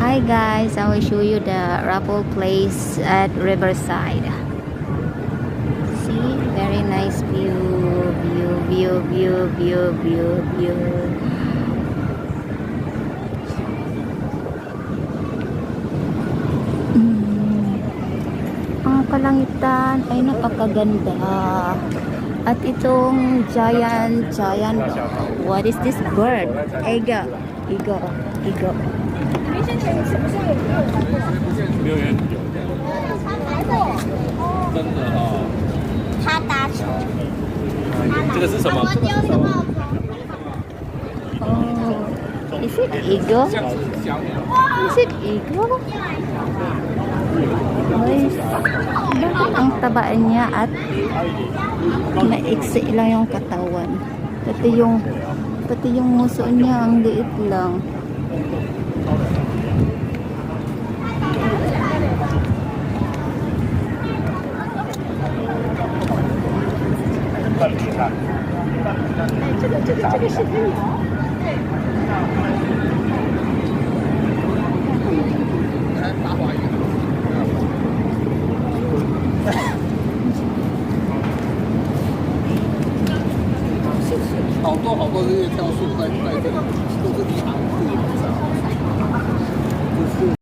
Hi guys, I will show you the raffle place at Riverside. See, very nice view. Ang kalangitan ay napakaganda. At itong giant, what is this bird? Eagle. 没有人有，真的哦。他打球，这个是什么？ Oh, is it eagle? 像是小鸟。 Is it eagle? Guys, bakit ang tabaan niya at maiksi lang yung katawan. Pati yung muso niya ang liit lang.好多这些跳树在这里，都是银行自己